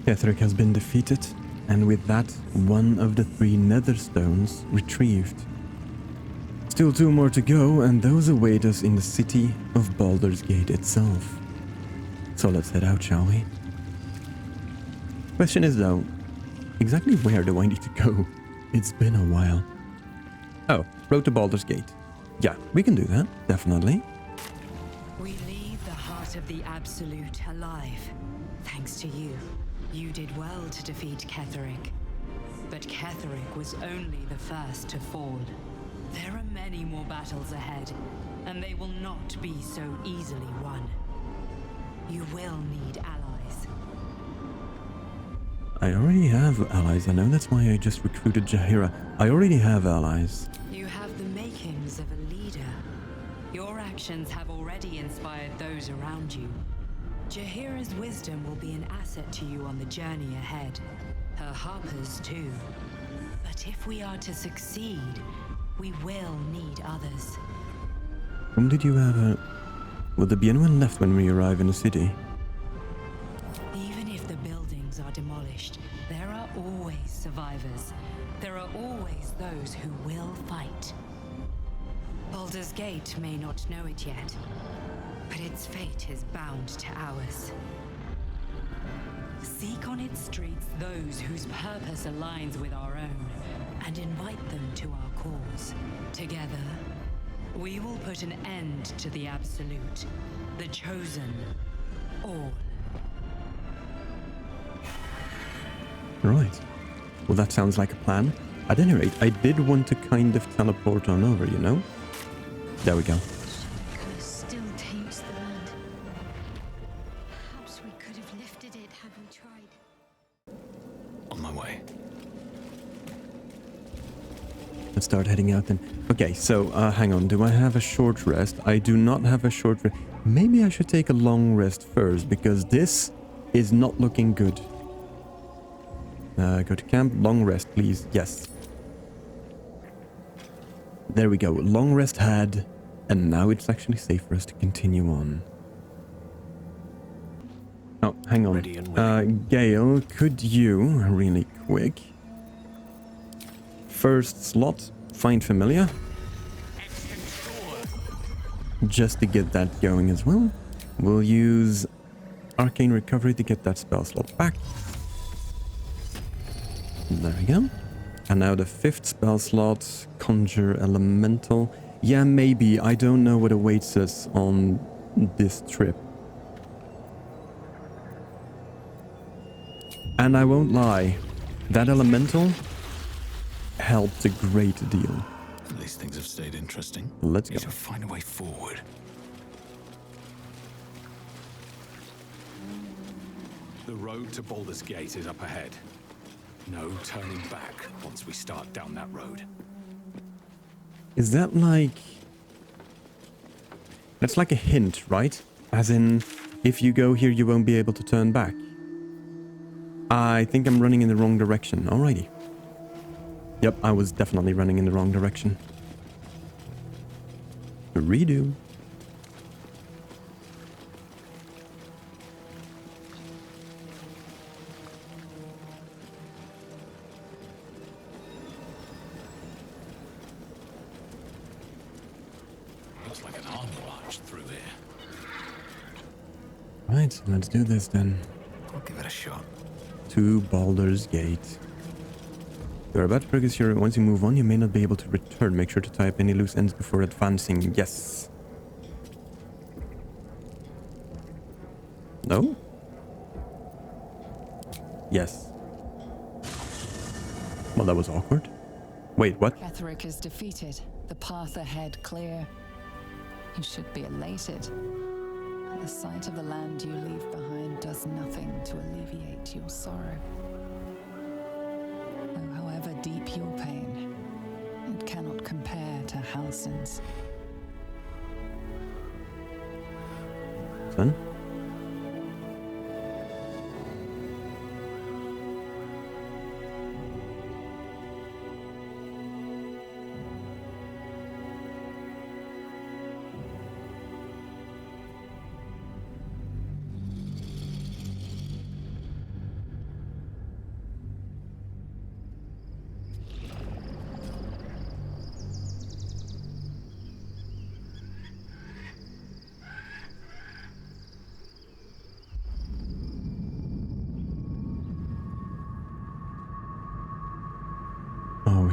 Ketheric has been defeated, and with that, one of the 3 netherstones retrieved. Still 2 more to go, and those await us in the city of Baldur's Gate itself. So let's head out, shall we? Question is though, exactly where do I need to go? It's been a while. Oh, road to Baldur's Gate. Yeah, we can do that, definitely. We leave the heart of the Absolute alive. Thanks to you. You did well to defeat Ketheric. But Ketheric was only the first to fall. There are many more battles ahead, and they will not be so easily won. You will need allies. I already have allies. I know that's why I just recruited Jaheira. I already have allies. You have the makings of a leader. Your actions have already inspired those around you. Jaheira's wisdom will be an asset to you on the journey ahead. Her harpers too. But if we are to succeed, we will need others. Whom did you have? Will there be anyone left when we arrive in the city? Even if the buildings are demolished, there are always survivors. There are always those who will fight. Baldur's Gate may not know it yet, but its fate is bound to ours. Seek on its streets those whose purpose aligns with our own, and invite them to our cause. Together, we will put an end to the Absolute, the Chosen, all. Right. Well, that sounds like a plan. At any rate, I did want to kind of teleport on over, you know? There we go. Still taints the land. Perhaps we could have lifted it had we tried. On my way. Let's start heading out then. Okay, so hang on. Do I have a short rest? I do not have a short rest. Maybe I should take a long rest first, because this is not looking good. Go to camp. Long rest, please. Yes. There we go. Long rest had, and now it's actually safe for us to continue on. Oh, hang on. Gale, could you, really quick, first slot, find familiar? Just to get that going as well. We'll use Arcane Recovery to get that spell slot back. There we go. And now the 5th spell slot, Conjure Elemental. Yeah, maybe. I don't know what awaits us on this trip. And I won't lie, that Elemental helped a great deal. At least things have stayed interesting. Let's go. Need to find a way forward. The road to Baldur's Gate is up ahead. No turning back once we start down that road. Is that like... That's like a hint, right? As in, if you go here, you won't be able to turn back. I think I'm running in the wrong direction. Alrighty. Yep, I was definitely running in the wrong direction. Redo. Looks like an army march through here. Right, let's do this then. I'll give it a shot. To Baldur's Gate. You're about to progress here. Once you move on, you may not be able to return. Make sure to tie up any loose ends before advancing. Yes. No? Yes. Well, that was awkward. Wait, what? Ketheric is defeated. The path ahead clear. You should be elated. The sight of the land you leave behind does nothing to alleviate your sorrow. Though however deep your pain, it cannot compare to Halsin's. Son?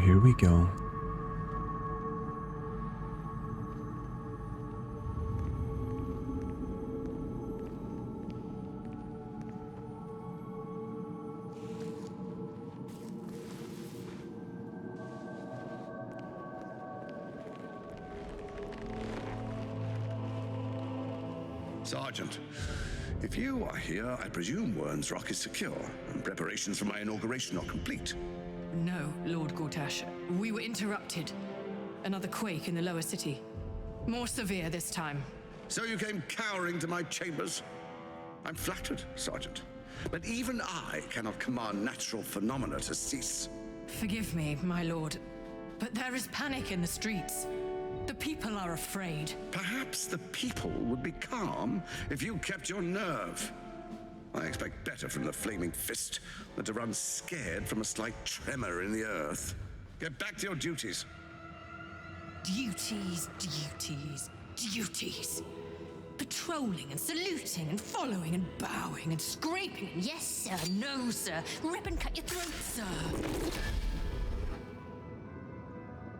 here we go. Sergeant, if you are here, I presume Wern's Rock is secure, and preparations for my inauguration are complete. No, Lord Gortash. We were interrupted. Another quake in the lower city. More severe this time. So you came cowering to my chambers? I'm flattered, Sergeant. But even I cannot command natural phenomena to cease. Forgive me, my lord, but there is panic in the streets. The people are afraid. Perhaps the people would be calm if you kept your nerve. I expect better from the flaming fist than to run scared from a slight tremor in the earth. Get back to your duties. Duties, duties, duties. Patrolling and saluting and following and bowing and scraping and yes sir, no sir, rip and cut your throat, sir.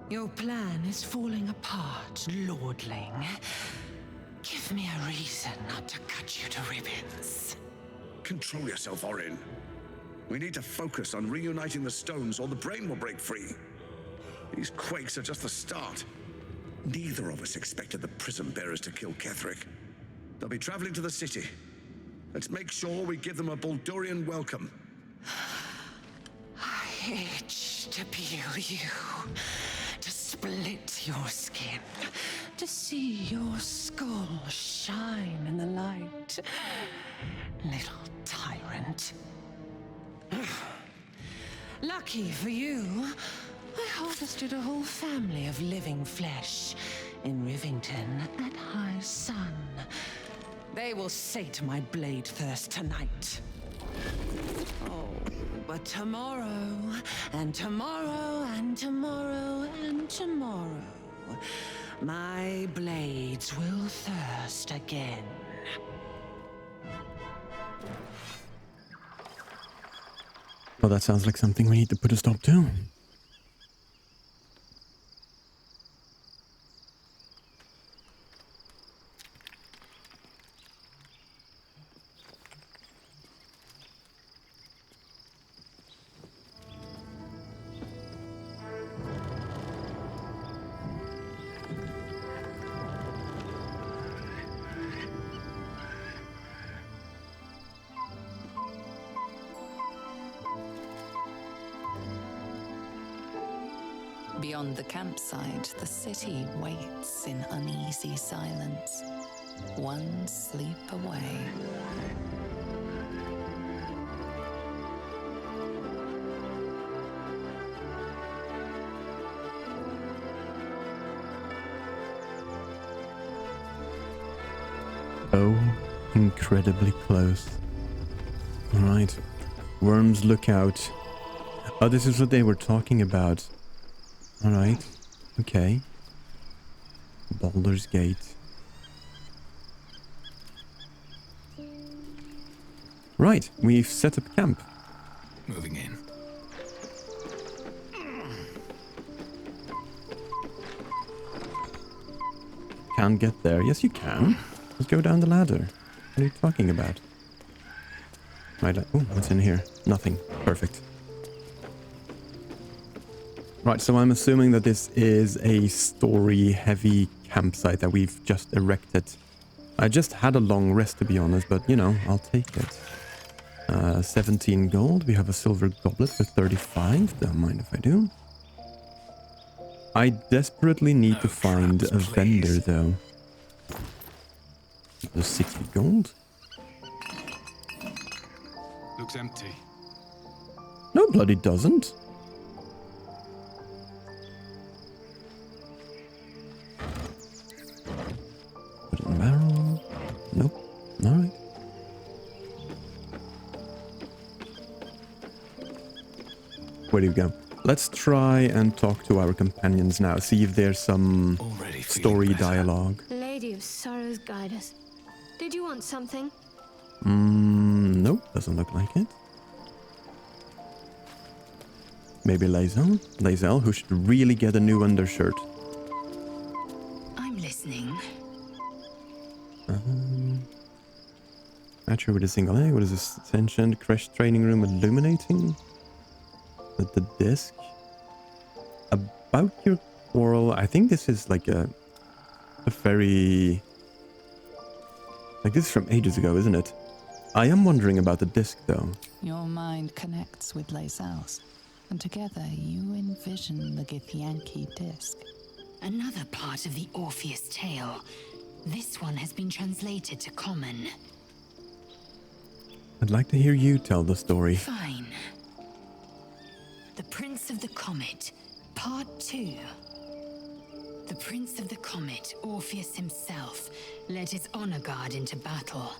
Your plan is falling apart, lordling. Give me a reason not to cut you to ribbons. Control yourself, Orin. We need to focus on reuniting the stones or the brain will break free. These quakes are just the start. Neither of us expected the prison bearers to kill Ketheric. They'll be traveling to the city. Let's make sure we give them a Baldurian welcome. I itch to peel you, to split your skin, to see your skull shine in the light. Little tyrant. Lucky for you, I harvested a whole family of living flesh in Rivington at high sun. They will sate my blade thirst tonight. Oh, but tomorrow, and tomorrow, and tomorrow, and tomorrow, my blades will thirst again. Well, that sounds like something we need to put a stop to. Beyond the campsite, the city waits in uneasy silence, one sleep away. Oh, incredibly close. Alright. Worms lookout. Oh, this is what they were talking about. Alright. Okay. Baldur's Gate. Right, we've set up camp. Moving in. Can't get there. Yes, you can. Let's go down the ladder. What are you talking about? Right, oh, what's in here? Nothing. Perfect. Right, so I'm assuming that this is a story-heavy campsite that we've just erected. I just had a long rest, to be honest, but, you know, I'll take it. 17 gold. We have a silver goblet for 35. Don't mind if I do. I desperately need to find a vendor, though. The 60 gold. Looks empty. No, bloody doesn't. Put it in the barrel. Nope. Alright. Where do you go? Let's try and talk to our companions now. See if there's some story dialogue. Lady of Sorrows, guide us. Did you want something? Nope. Doesn't look like it. Maybe Lae'zel? Lae'zel, who should really get a new undershirt. I'm listening. Archer with a single egg. What is this? Ascension, crash training room illuminating? With the disc. About your quarrel, I think this is like a very... Like this is from ages ago, isn't it? I am wondering about the disc though. Your mind connects with Lae'zel's, and together you envision the Githyanki disc. Another part of the Orpheus tale. This one has been translated to Common. I'd like to hear you tell the story. Fine. The Prince of the Comet, Part 2. The Prince of the Comet, Orpheus himself, led his honor guard into battle.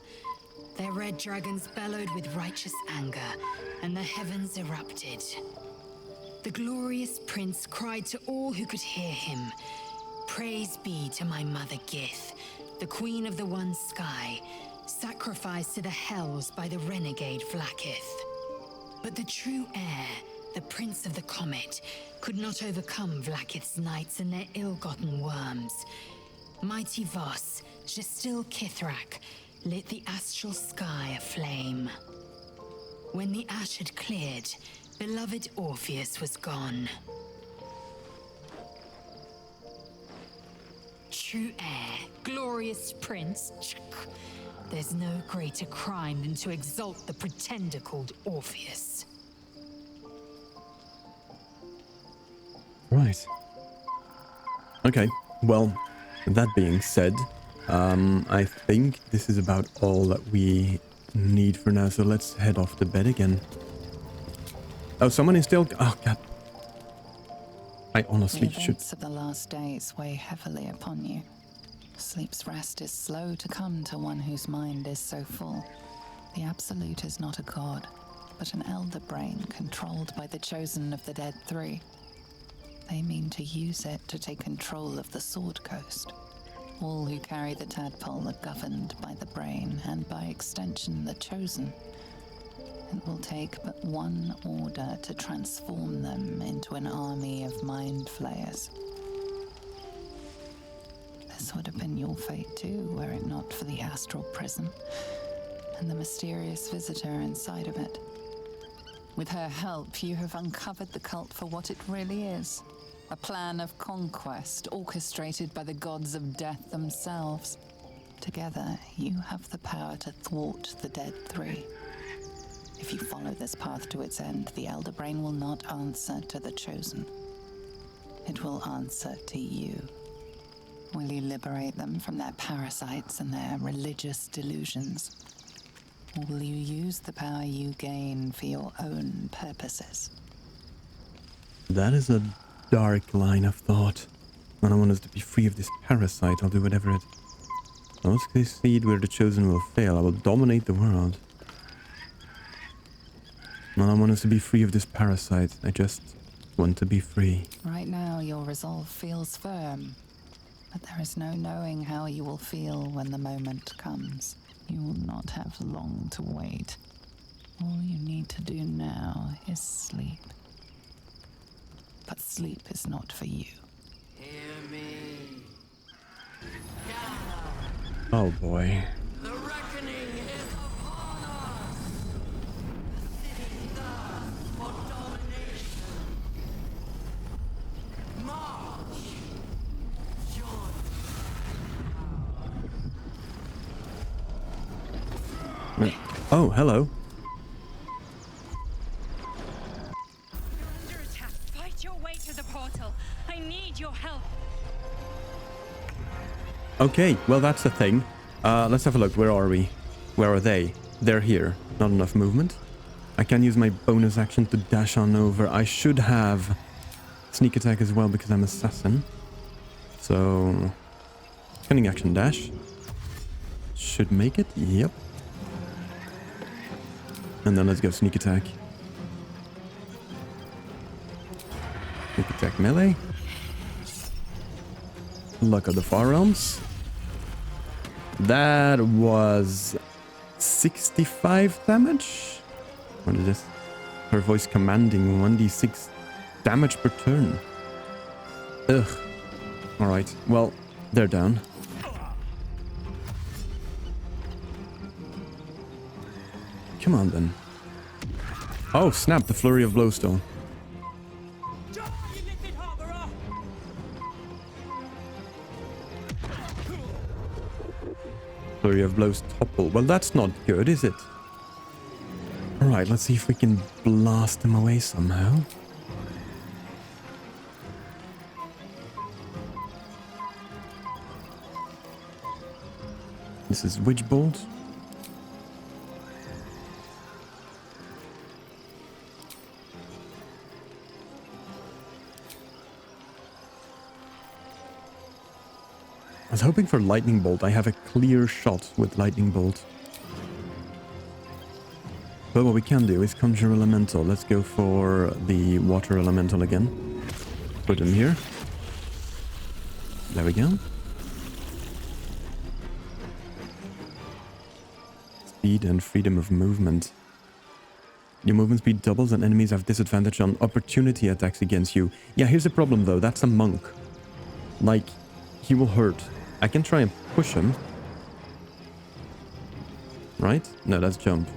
Their red dragons bellowed with righteous anger, and the heavens erupted. The glorious prince cried to all who could hear him, "Praise be to my mother Gith, the queen of the one sky, sacrificed to the hells by the renegade Vlaakith." But the true heir, the Prince of the Comet, could not overcome Vlaakith's knights and their ill-gotten worms. Mighty Voss, Gestil Kithrak, lit the astral sky aflame. When the ash had cleared, beloved Orpheus was gone. True heir, glorious prince. There's no greater crime than to exalt the pretender called Orpheus. Right. Okay, well, that being said, I think this is about all that we need for now, so let's head off to bed again. Oh, someone is still... Oh, God. I honestly The should... events of the last days weigh heavily upon you. Sleep's rest is slow to come to one whose mind is so full. The Absolute is not a god, but an elder brain controlled by the chosen of the Dead Three. They mean to use it to take control of the Sword Coast. All who carry the tadpole are governed by the brain, and by extension the chosen. It will take but one order to transform them into an army of mind flayers. This would have been your fate too, were it not for the astral prison and the mysterious visitor inside of it. With her help, you have uncovered the cult for what it really is. A plan of conquest orchestrated by the gods of death themselves. Together, you have the power to thwart the Dead Three. If you follow this path to its end, the Elder Brain will not answer to the Chosen. It will answer to you. Will you liberate them from their parasites and their religious delusions? Or will you use the power you gain for your own purposes? That is a dark line of thought. When I want us to be free of this parasite, I'll do whatever it... I will succeed where the chosen will fail. I will dominate the world. When I want us to be free of this parasite, I just want to be free. Right now, your resolve feels firm, but there is no knowing how you will feel when the moment comes. You will not have long to wait. All you need to do now is sleep. But sleep is not for you. Hear me. Oh boy. The reckoning is upon us. The city thirsts for domination. March. Join. Oh, hello. You're under attack. Fight your way to the portal. I need your help. Okay, well that's the thing. Let's have a look. Where are we? Where are they? They're here. Not enough movement. I can use my bonus action to dash on over. I should have sneak attack as well because I'm assassin. So, cunning action dash. Should make it. Yep. And then let's go sneak attack. Sneak attack melee. Luck of the Far Realms. That was 65 damage. What is this? Her voice commanding 1d6 damage per turn. Ugh. Alright, well, they're down. Come on then. Oh, snap, the flurry of blowstone. Flurry of blows topple. Well, that's not good, is it? Alright, let's see if we can blast them away somehow. This is Witch Bolt. I was hoping for Lightning Bolt. I have a clear shot with Lightning Bolt. But what we can do is Conjure Elemental. Let's go for the Water Elemental again. Put him here. There we go. Speed and freedom of movement. Your movement speed doubles and enemies have disadvantage on opportunity attacks against you. Yeah, here's the problem though. That's a monk. Like, he will hurt. I can try and push him. Right? No, that's jump.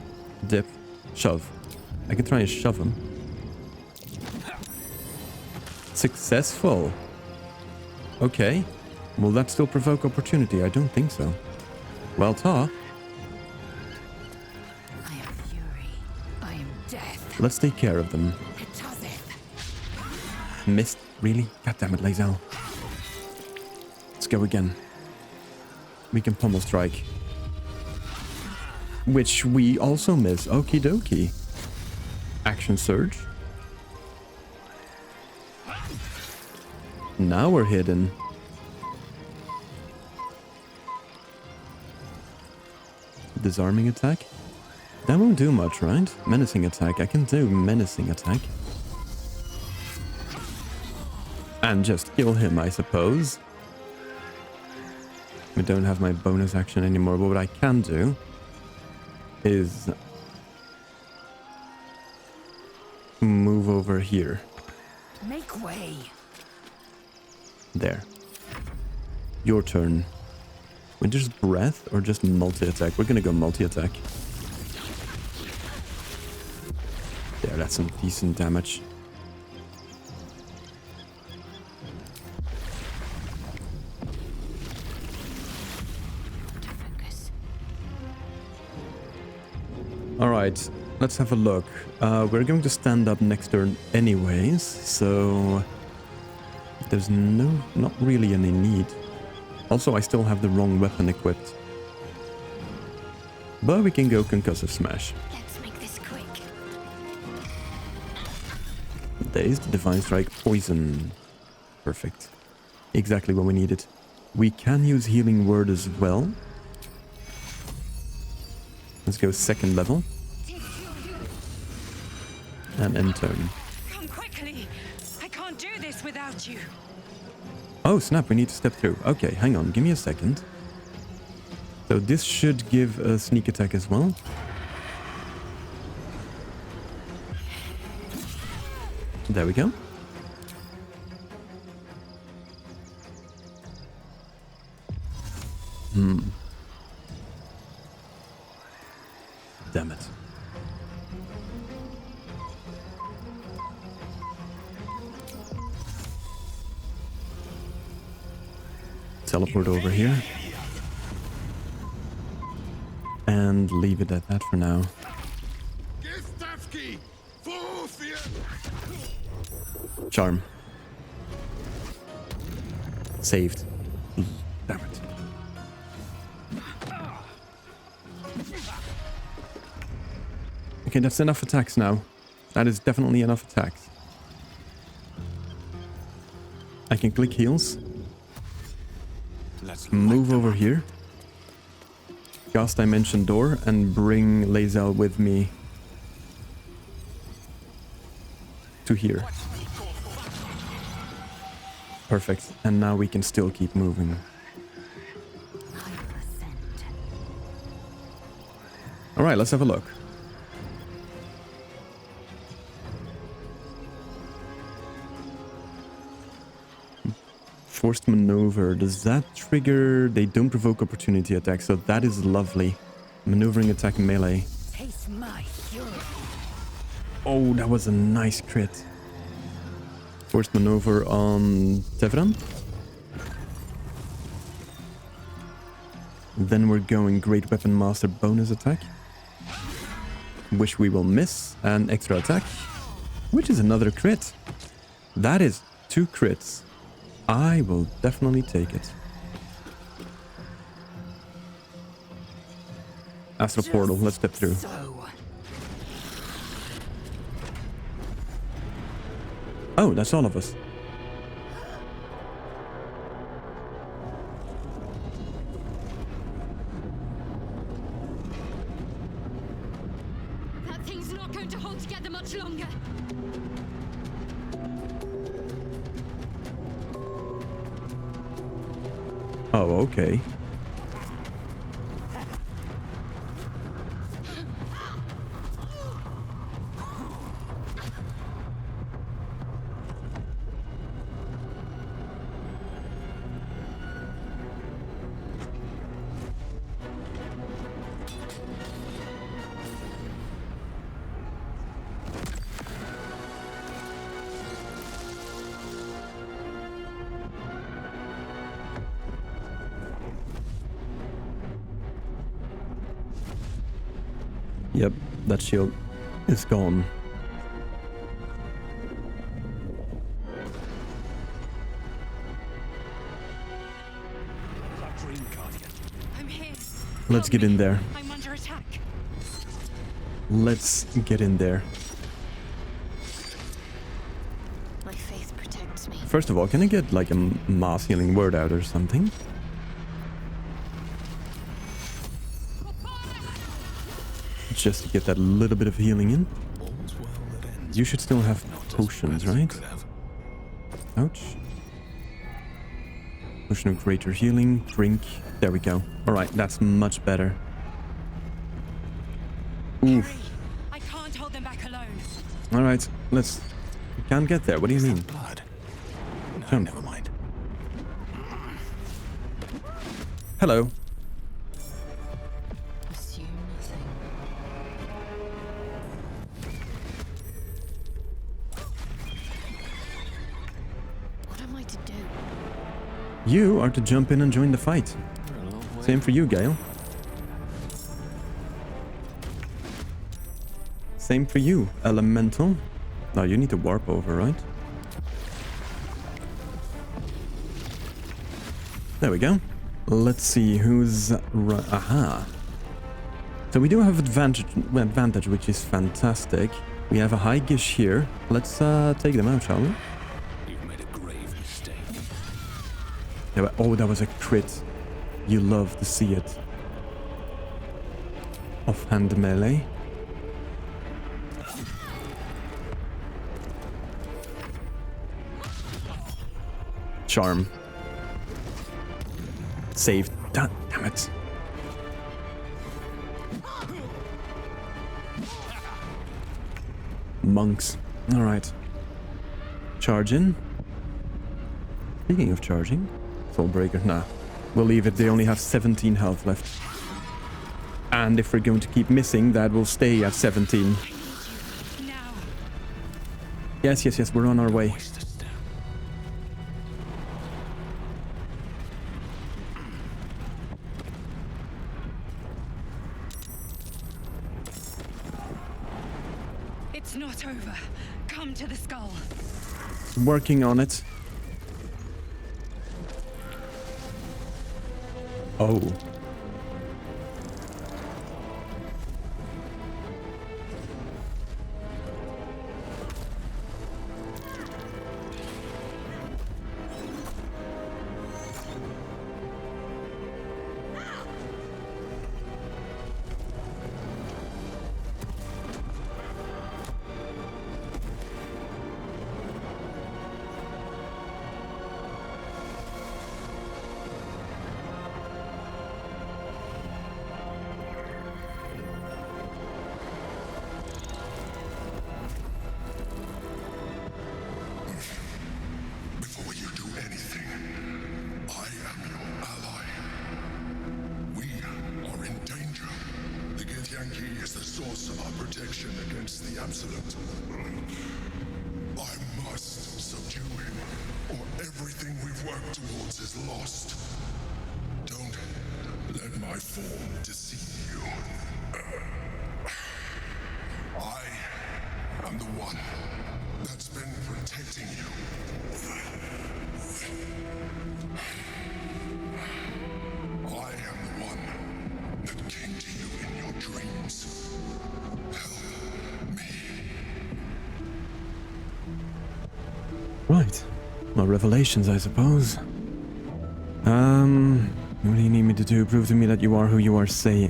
Dip. Shove. I can try and shove him. Successful. Okay. Will that still provoke opportunity? I don't think so. Well, Ta. I am fury. I am death. Let's take care of them. Missed? Really? God damn it, Lae'zel. Let's go again. We can pummel strike. Which we also miss. Okie dokie. Action surge. Now we're hidden. Disarming attack? That won't do much, right? Menacing attack. I can do menacing attack. And just kill him, I suppose. I don't have my bonus action anymore, but what I can do is move over here. Make way. There. Your turn. Winter's Breath or just multi-attack? We're gonna go multi-attack. There, that's some decent damage. Alright, let's have a look. We're going to stand up next turn anyways, so there's not really any need. Also, I still have the wrong weapon equipped. But we can go Concussive Smash. Let's make this quick. Dazed, Divine Strike, Poison. Perfect. Exactly what we needed. We can use Healing Word as well. Let's go second level. And end turn. Come quickly. I can't do this without you. Oh snap, we need to step through. Okay, hang on, give me a second. So this should give a sneak attack as well. There we go. Damn it. Teleport over here. And leave it at that for now. Charm. Saved. Damn it. Okay, that's enough attacks now. That is definitely enough attacks. I can click heals. Let's move over here. Cast Dimension Door and bring Lae'zel with me to here. Perfect. And now we can still keep moving. Alright, let's have a look. Forced maneuver. Does that trigger? They don't provoke opportunity attack, so that is lovely. Maneuvering attack melee. Taste my fury. Oh, that was a nice crit. Forced maneuver on Tev'ran. Then we're going Great Weapon Master bonus attack, which we will miss, and extra attack, which is another crit. That is 2 crits. I will definitely take it. Astral Portal, let's step through. Oh, that's all of us. That thing's not going to hold together much longer. Oh, okay. Yep, that shield is gone. I'm here. Let's get in there. I'm under attack. Let's get in there. My faith protects me. First of all, can I get like a mass healing word out or something? Just to get that little bit of healing in. You should still have potions, right? Ouch. Potion of greater healing. Drink. There we go. Alright, that's much better. Oof. I can't hold them back alone. Alright, let's... We can't get there. What do you mean? Blood. No, Jump. never mind. Hello. Assume nothing. What am I to do? You are to jump in and join the fight. Same for you, Gale. Same for you, Elemental. Now you need to warp over, right? There we go. Let's see who's... Aha. So we do have advantage, which is fantastic. We have a high gish here. Let's take them out, shall we? You've made a grave mistake. Oh, that was a crit. You love to see it. Offhand melee. Charm. Saved. Damn it. Monks. Alright. Charge in. Speaking of charging. Soulbreaker. Nah. We'll leave it. They only have 17 health left. And if we're going to keep missing, that will stay at 17. Now. Yes. We're on our way. It's not over. Come to the skull. Working on it. Oh. use our protection against the Absolute. I must subdue him, or everything we've worked towards is lost. Don't let my form deceive you. I am the one that's been protecting you. I am the one that came to you in your dreams. Help me. Right. Well, revelations, I suppose. What do you need me to do? Prove to me that you are who you say. You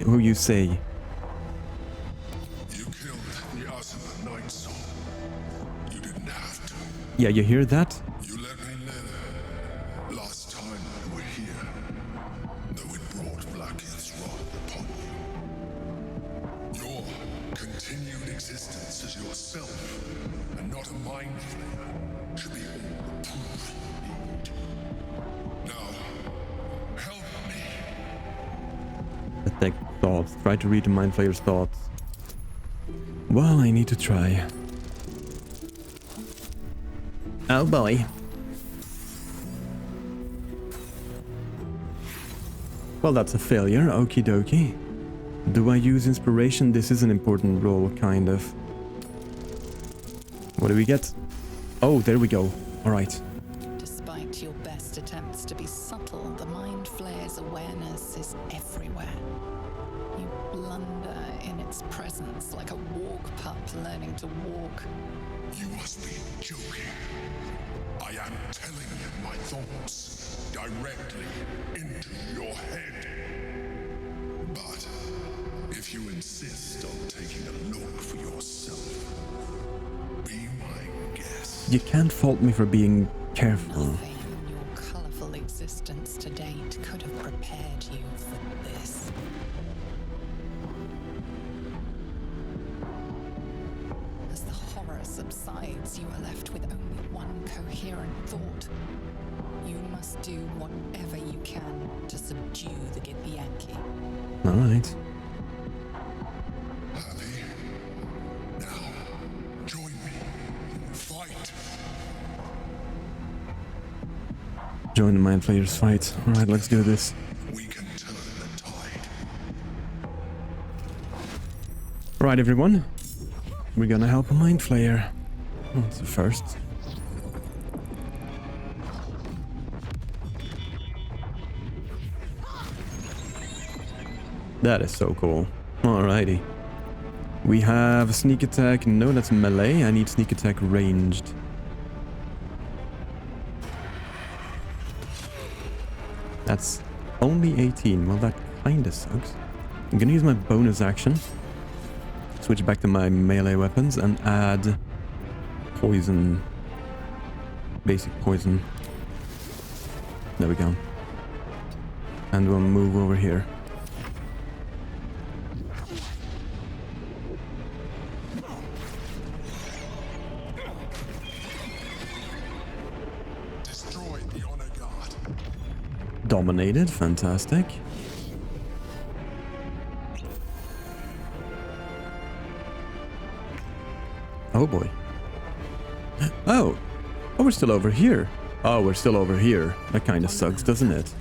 killed the Asuna Night Soul. You didn't have to. Yeah, you hear that? You let me live. Last time you were here, though it brought Blackheath's wrath upon you. Your continued existence as yourself, and not a mind flayer, should be all the proof you need. Now, help me. Detect thoughts. Try to read the mind flayer's thoughts. Well, I need to try. Oh boy. Well, that's a failure. Okie dokie. Do I use inspiration? This is an important roll, kind of. What do we get? Oh, there we go. Alright. Despite your best attempts to be subtle, the mind flayer's awareness is everywhere. You blunder in its presence like a walk pup learning to walk. You must be joking. I am telling you my thoughts directly into your head. But if you insist on taking a look for yourself, be my guest. You can't fault me for being careful. Nothing in your colorful existence to date could have prepared you for this. As the horror subsides, you are left with only one coherent thought. You must do whatever you can to subdue the Githyanki. Alright. Happy? Now, join me. Fight. Join the mind flayer's fight. Alright, let's do this. We can turn the tide. Right, everyone. We're gonna help a mind flayer. That's the first. That is so cool. Alrighty. We have sneak attack. No, that's melee. I need sneak attack ranged. That's only 18. Well, that kinda sucks. I'm gonna use my bonus action. Switch back to my melee weapons and add poison. Basic poison. There we go. And we'll move over here. Destroy the honor guard. Dominated. Fantastic. Oh boy. Oh! Oh, we're still over here. Oh, we're still over here. That kind of sucks, doesn't it?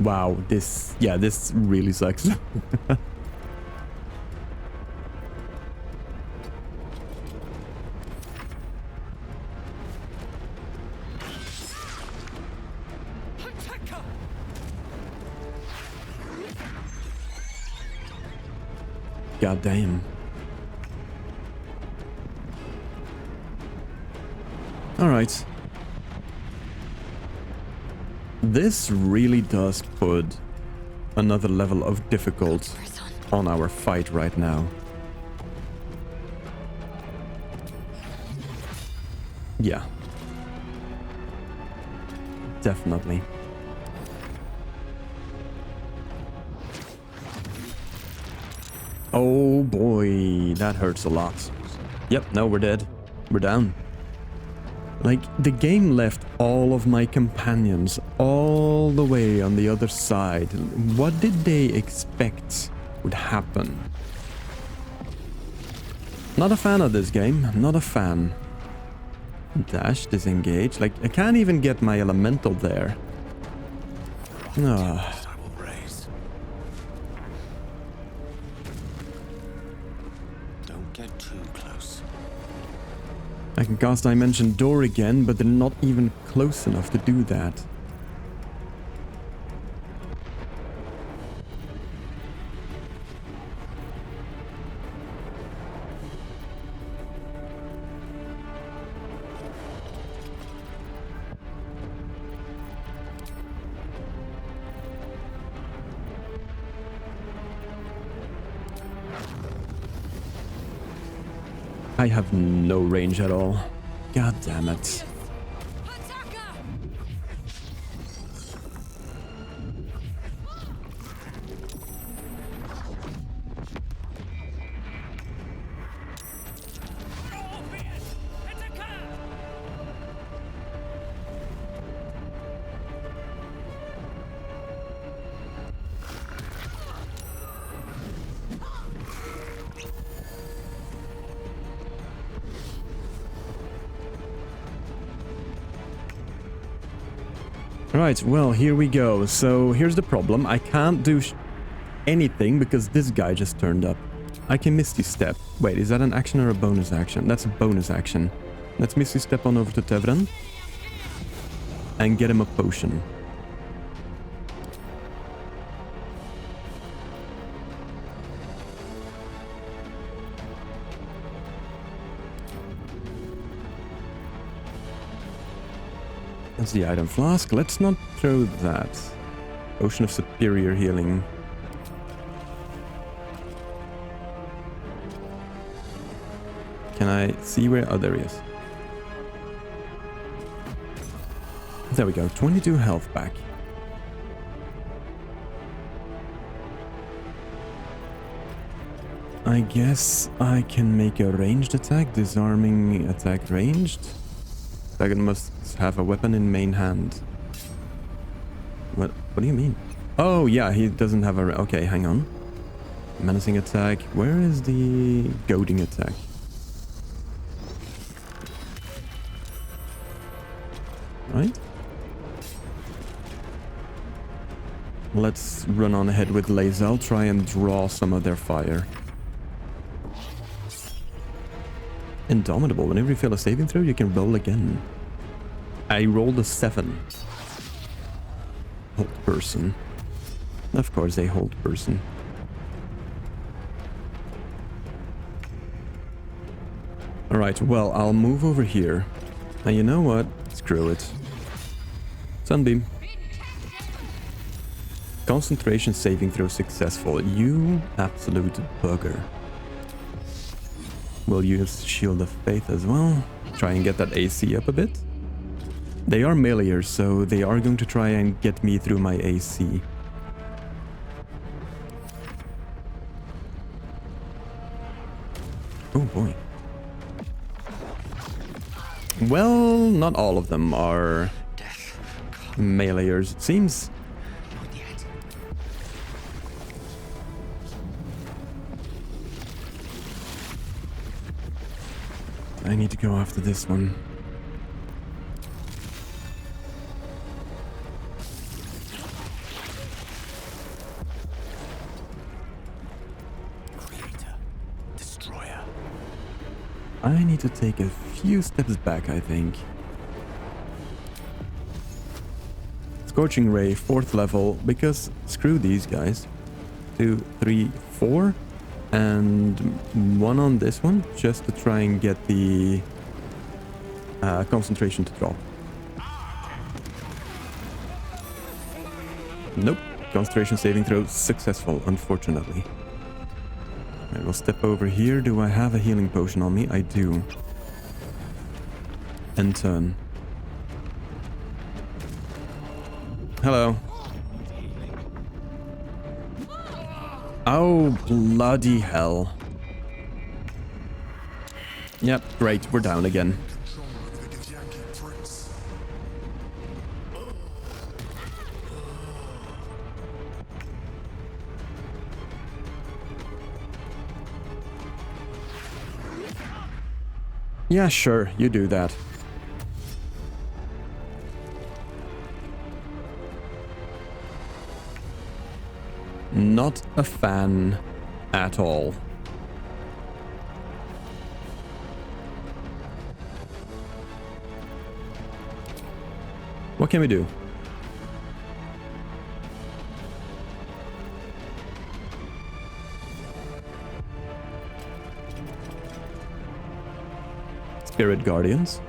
Wow, this really sucks. God damn. Alright. This really does put another level of difficult on our fight right now. Yeah. Definitely. Oh boy, that hurts a lot. Yep, no, we're dead. We're down. Like, the game left all of my companions all the way on the other side. What did they expect would happen? Not a fan of this game. Not a fan. Dash, disengage. Like, I can't even get my elemental there. No. Don't get too close. I can cast Dimension Door again, but they're not even close enough to do that. I have no range at all. God damn it. Right, well, here we go. So here's the problem. I can't do anything because this guy just turned up. I can Misty Step. Wait, is that an action or a bonus action? That's a bonus action. Let's Misty Step on over to Tev'ran and get him a potion. That's the item flask. Let's not throw that. Potion of superior healing. Can I see where? Oh, there he is. There we go. 22 health back. I guess I can make a ranged attack. Disarming attack ranged. Dragon must have a weapon in main hand. What do you mean? Oh, yeah, he doesn't have a... Okay, hang on. Menacing attack. Where is the goading attack? Right? Let's run on ahead with Lae'zel. Try and draw some of their fire. Indomitable. Whenever you fail a saving throw, you can roll again. I rolled a 7. Hold person. Of course, a hold person. Alright, well, I'll move over here. Now, you know what? Screw it. Sunbeam. Concentration saving throw successful. You absolute bugger. We'll use Shield of Faith as well. Try and get that AC up a bit. They are meleeers, so they are going to try and get me through my AC. Oh boy. Well, not all of them are meleeers, it seems. I need to go after this one. Creator, destroyer. I need to take a few steps back, I think. Scorching Ray, 4th level, because screw these guys. 2, 3, 4. And 1 on this one, just to try and get the concentration to drop. Nope. Concentration saving throw successful, unfortunately. I will step over here. Do I have a healing potion on me? I do. And turn. Hello. Oh, bloody hell. Yep, great, we're down again. Yeah, sure, you do that. Not a fan at all. What can we do? Spirit Guardians.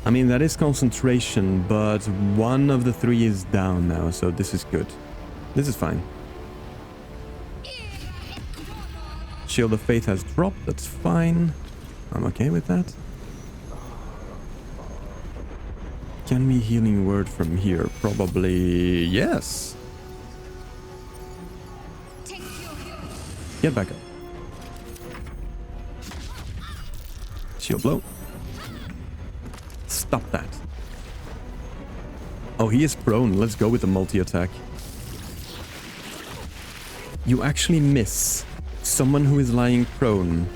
I mean, that is concentration, but one of the three is down now, so this is good. This is fine. Shield of Faith has dropped, that's fine. I'm okay with that. Can we healing word from here? Probably yes. Get back up. Shield blow. Stop that. Oh, he is prone. Let's go with the multi-attack. You actually miss someone who is lying prone.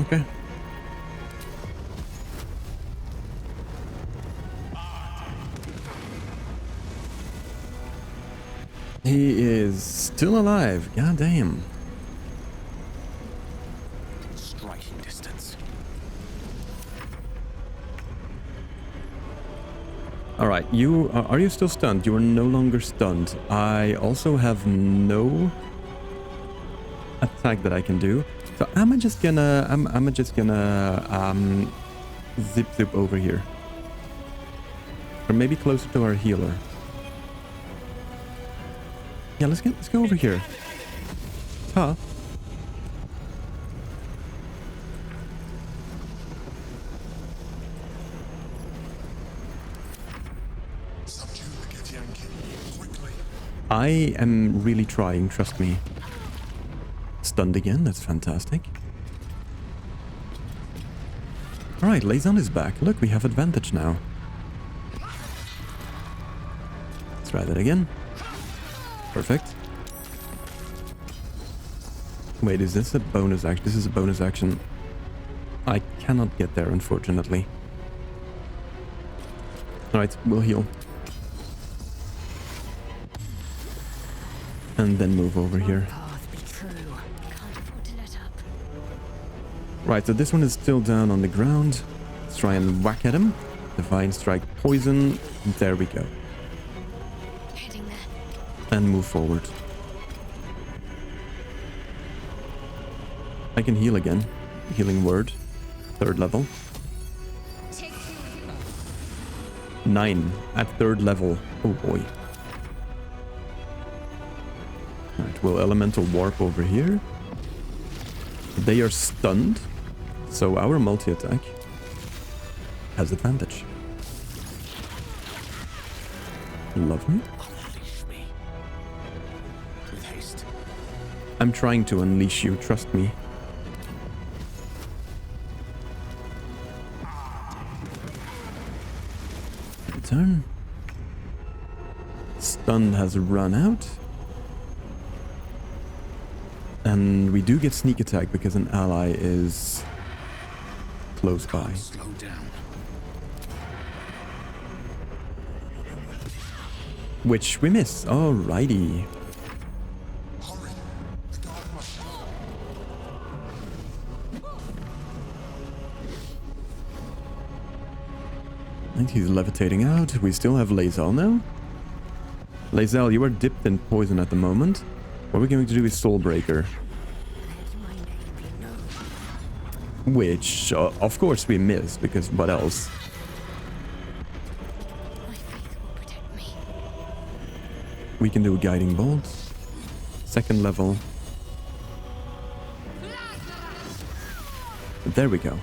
Okay. He is still alive. God damn. Striking distance. Alright, you are you still stunned? You are no longer stunned. I also have no attack that I can do. So I'm just gonna zip over here. Or maybe closer to our healer. Yeah, let's go over here. Huh? I am really trying, trust me. Stunned again, that's fantastic. Alright, Doublezone is back. Look, we have advantage now. Let's try that again. Perfect. Wait, is this a bonus action? This is a bonus action. I cannot get there, unfortunately. Alright, we'll heal. And then move over here. Right, so this one is still down on the ground. Let's try and whack at him. Divine Strike, Poison. There we go. And move forward. I can heal again. Healing word. 3rd level. 9 at 3rd level. Oh boy. Alright, we'll elemental warp over here. They are stunned, so our multi-attack has advantage. Lovely. I'm trying to unleash you, trust me. Turn. Stun has run out. And we do get sneak attack because an ally is close by. Slow down. Which we miss. Alrighty. And he's levitating out. We still have Doublezone now. Doublezone, you are dipped in poison at the moment. What we're going to do is Soulbreaker. Which, of course, we miss, because what else? We can do a Guiding Bolt. 2nd level. There we go.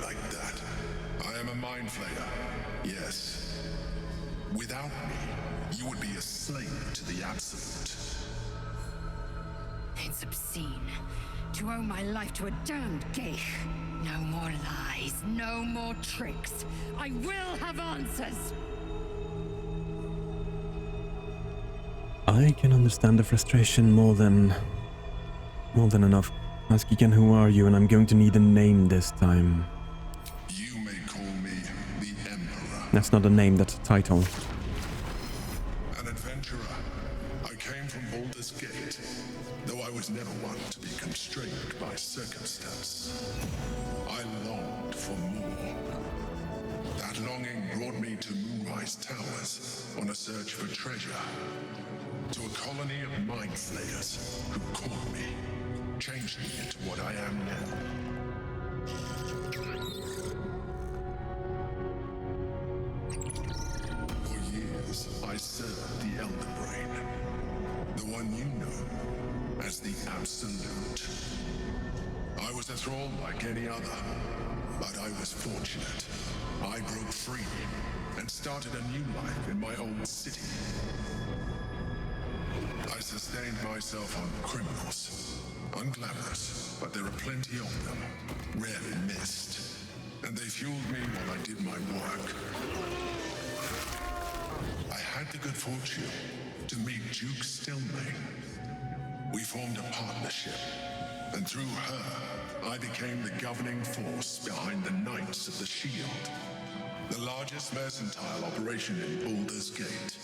like that. I am a mind flayer, yes. Without me, you would be a slave to the Absolute. It's obscene. To owe my life to a damned geich. No more lies, no more tricks. I will have answers! I can understand the frustration more than enough. Ask again, who are you? And I'm going to need a name this time. You may call me the Emperor. That's not a name, that's a title. An adventurer. I came from Baldur's Gate, though I was never one to be constrained by circumstance. I longed for more. That longing brought me to Moonrise Towers on a search for treasure. To a colony of mind flayers who caught me, changed me into what I am now. For years, I served the Elder Brain, the one you know as the Absolute. I was a thrall like any other, but I was fortunate. I broke free and started a new life in my old city. I sustained myself on criminals. Unglamorous, but there are plenty of them. Rarely missed. And they fueled me while I did my work. I had the good fortune to meet Duke Stillmain. We formed a partnership, and through her, I became the governing force behind the Knights of the Shield, the largest mercantile operation in Baldur's Gate.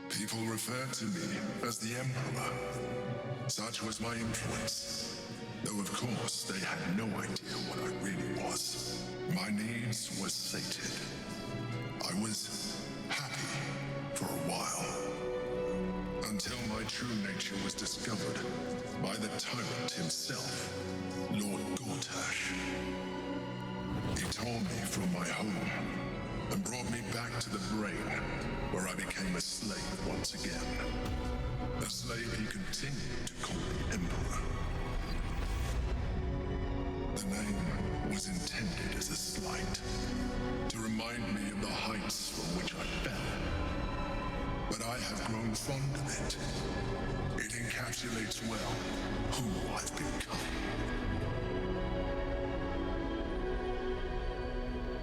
People referred to me as the Emperor. Such was my influence. Though of course they had no idea what I really was. My needs were sated. I was happy for a while. Until my true nature was discovered by the tyrant himself, Lord Gortash. He tore me from my home and brought me back to the Brain, where I became a slave once again. A slave he continued to call the Emperor. The name was intended as a slight, to remind me of the heights from which I fell. But I have grown fond of it. It encapsulates well who I've become.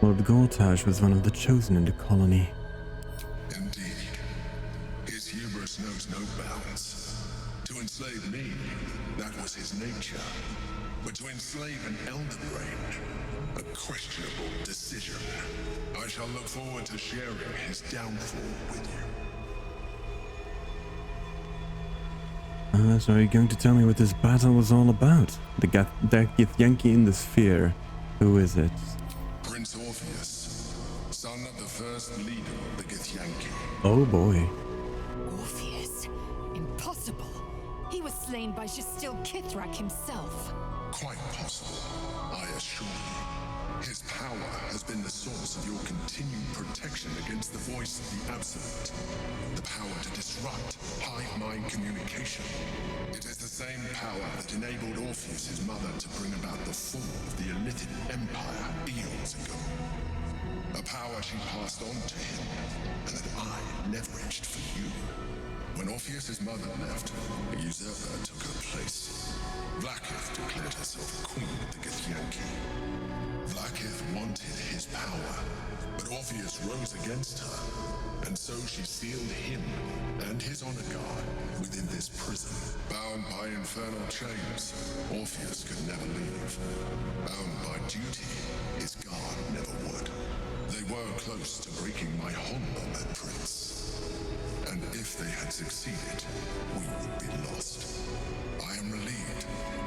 Lord Gortash was one of the chosen in the colony. Indeed. His hubris knows no bounds. To enslave me, that was his nature. But to enslave an Elder Brain, a questionable decision. I shall look forward to sharing his downfall with you. So are you going to tell me what this battle was all about? The Githyanki in the sphere. Who is it? Prince Orpheus, son of the first leader of the Githyanki. Oh boy. Orpheus? Impossible. He was slain by Justil Ketheric himself. Quite possible, I assure you. His power has been the source of your continued protection against the voice of the Absolute. The power to disrupt hive-mind communication. It is the same power that enabled Orpheus's mother to bring about the fall of the Elitid Empire eons ago. A power she passed on to him, and that I leveraged for you. When Orpheus's mother left, a usurper took her place. Vlaakith declared herself queen of the Githyanki. Vlaakith wanted his power, but Orpheus rose against her, and so she sealed him and his honor guard within this prison. Bound by infernal chains, Orpheus could never leave. Bound by duty, his guard never would. They were close to breaking my hold on that prince. And if they had succeeded, we would be lost. I am relieved.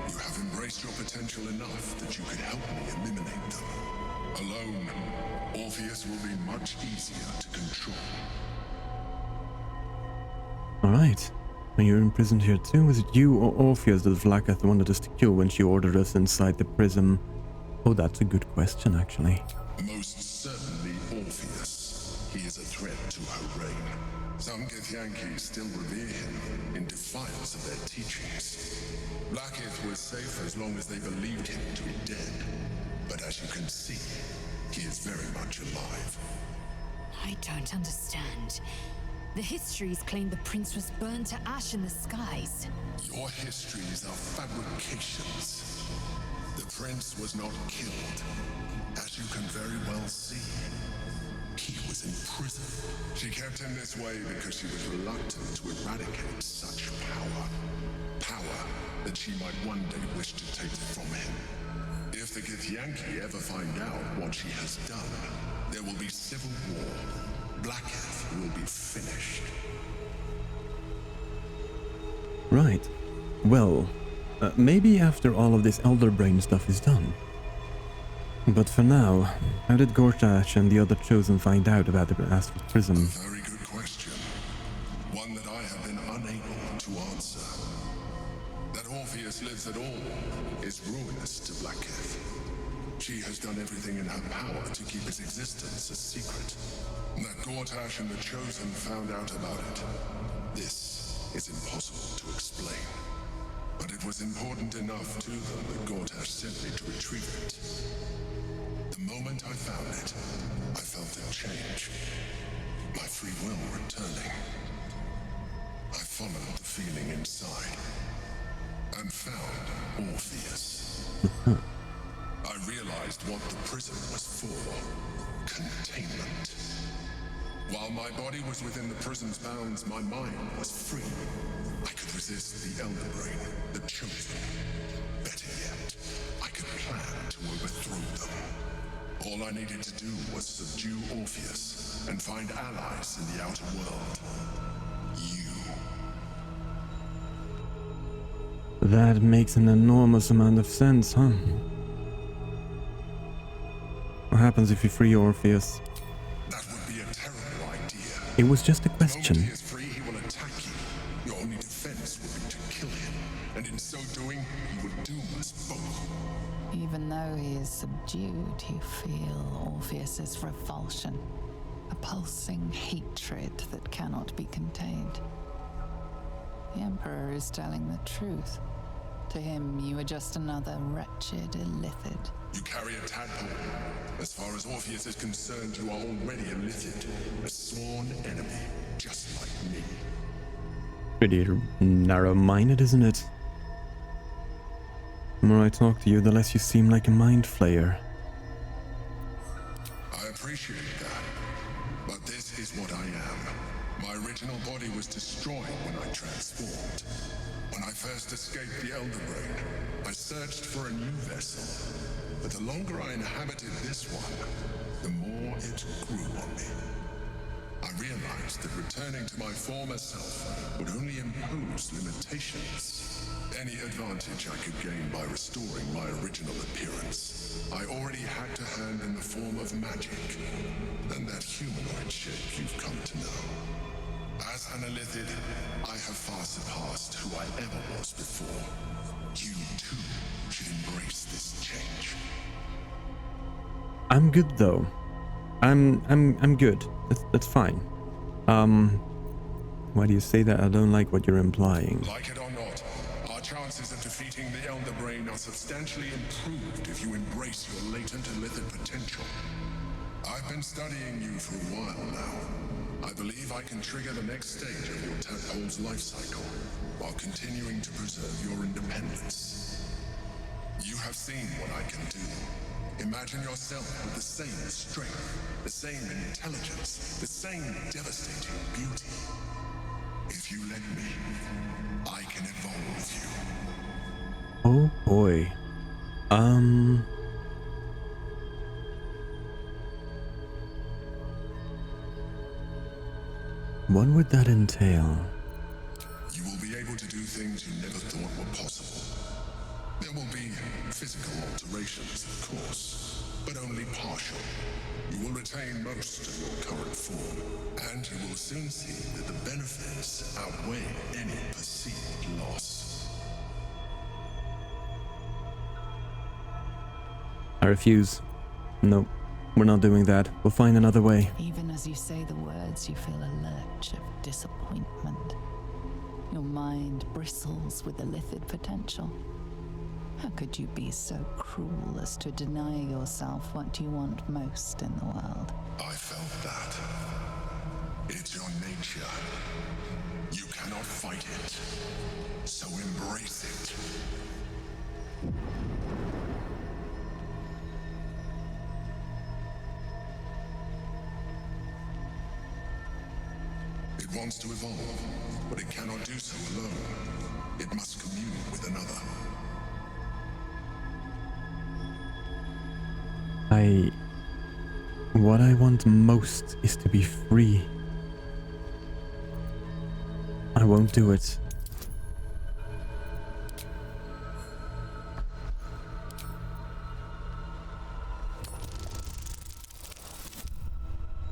You have embraced your potential enough that you could help me eliminate them. Alone, Orpheus will be much easier to control. Alright. When you're imprisoned here too, was it you or Orpheus that Vlaakith wanted us to kill when she ordered us inside the prism? Oh, that's a good question, actually. Most certainly Orpheus. He is a threat to her reign. Some Githyanki still revere him in defiance of their teachings. Vlaakith was safe as long as they believed him to be dead. But as you can see, he is very much alive. I don't understand. The histories claim the prince was burned to ash in the skies. Your histories are fabrications. The prince was not killed. As you can very well see, he was in prison. She kept him this way because she was reluctant to eradicate such power. Power that she might one day wish to take from him. If the Githyanki ever find out what she has done, there will be civil war. Blackheath will be finished. Right. Well, maybe after all of this Elder Brain stuff is done. But for now, how did Gortash and the other Chosen find out about the Astral Prism? A very good question. One that I have been unable to answer. That Orpheus lives at all is ruinous to Blackheath. She has done everything in her power to keep its existence a secret. That Gortash and the Chosen found out about it. This is impossible to explain. But it was important enough to them that Gortash sent me to retrieve it. The moment I found it, I felt it change. My free will returning. I followed the feeling inside and found Orpheus. I realized what the prison was for. Containment. While my body was within the prison's bounds, my mind was free. I could resist the Elder Brain, the Chosen. Better yet, I could plan to overthrow them. All I needed to do was subdue Orpheus and find allies in the outer world. You. That makes an enormous amount of sense, huh? What happens if you free Orpheus? That would be a terrible idea. It was just a question. The moment he is free, he will attack you. Your only defense will be to kill him. And in so doing, he will doom us both. Even though he is subdued, you feel Orpheus's revulsion. A pulsing hatred that cannot be contained. The Emperor is telling the truth. To him, you are just another wretched illithid. You carry a tadpole. As far as Orpheus is concerned, you are already a illithid. A sworn enemy, just like me. Pretty narrow-minded, isn't it? The more I talk to you, the less you seem like a mind flayer. I appreciate that. But this is what I am. My original body was destroyed when I transformed. When I first escaped the Elder Brain, I searched for a new vessel. But the longer I inhabited this one, the more it grew on me. I realized that returning to my former self would only impose limitations. Any advantage I could gain by restoring my original appearance, I already had to hand in the form of magic, and that humanoid shape you've come to know. As an illithid, I have far surpassed who I ever was before. You too should embrace this change. I'm good though. I'm good. That's fine. Why do you say that? I don't like what you're implying. Like it or not, our chances of defeating the Elder Brain are substantially improved if you embrace your latent illithid potential. I've been studying you for a while now. I believe I can trigger the next stage of your tadpole's life cycle, while continuing to preserve your independence. You have seen what I can do. Imagine yourself with the same strength, the same intelligence, the same devastating beauty. If you let me, I can evolve you. Oh boy. What would that entail? You will be able to do things you never thought were possible. There will be physical alterations, of course, but only partial. You will retain most of your current form, and you will soon see that the benefits outweigh any perceived loss. I refuse. No, we're not doing that. We'll find another way. Even as you say the words, you feel a lurch of disappointment. Your mind bristles with illithid potential. How could you be so cruel as to deny yourself what you want most in the world? I felt that. It's your nature. You cannot fight it. So embrace it. It wants to evolve, but it cannot do so alone. It must commune with another. What I want most is to be free. I won't do it.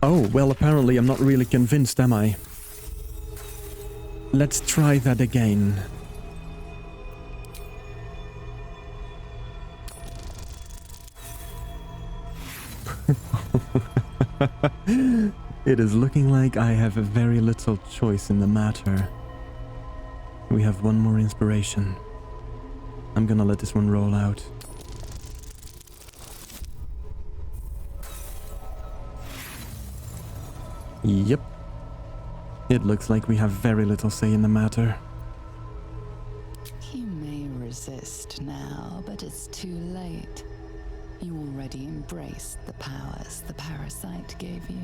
Oh, well, apparently I'm not really convinced, am I? Let's try that again. It is looking like I have a very little choice in the matter. We have one more inspiration. I'm gonna let this one roll out. Yep. It looks like we have very little say in the matter. You may resist now, but it's too late. You already embraced the powers the parasite gave you.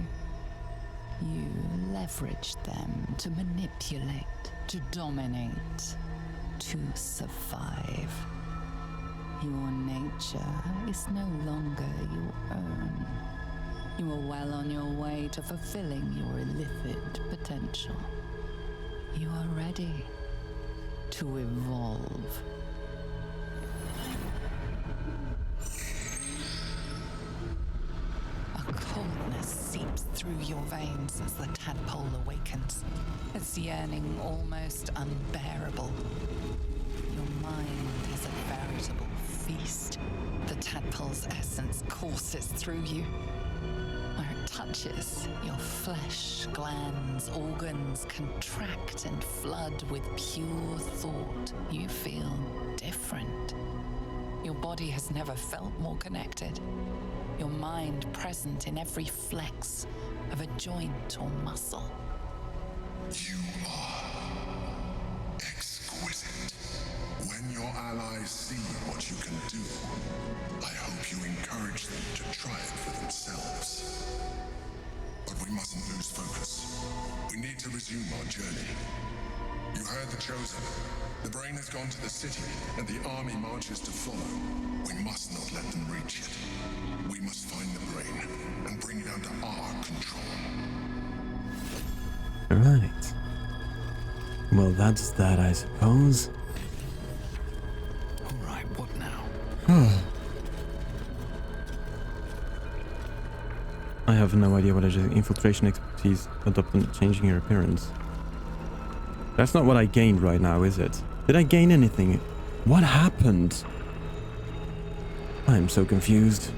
You leveraged them to manipulate, to dominate, to survive. Your nature is no longer your own. You are well on your way to fulfilling your illicit potential. You are ready to evolve. A coldness seeps through your veins as the tadpole awakens, its yearning almost unbearable. Your mind is a veritable feast. The tadpole's essence courses through you. Where it touches, your flesh, glands, organs contract and flood with pure thought. You feel different. Your body has never felt more connected. Your mind present in every flex of a joint or muscle. You are exquisite. When your allies see what you can do, I hope you encourage them to try it for themselves. But we mustn't lose focus. We need to resume our journey. You heard the Chosen. The brain has gone to the city, and the army marches to follow. We must not let them reach it. We must find the brain and bring it under our control. Right. Well, that's that, I suppose. Alright, what now? I have no idea what I did. Infiltration expertise, adopt and changing your appearance. That's not what I gained right now, is it? Did I gain anything? What happened? I'm so confused.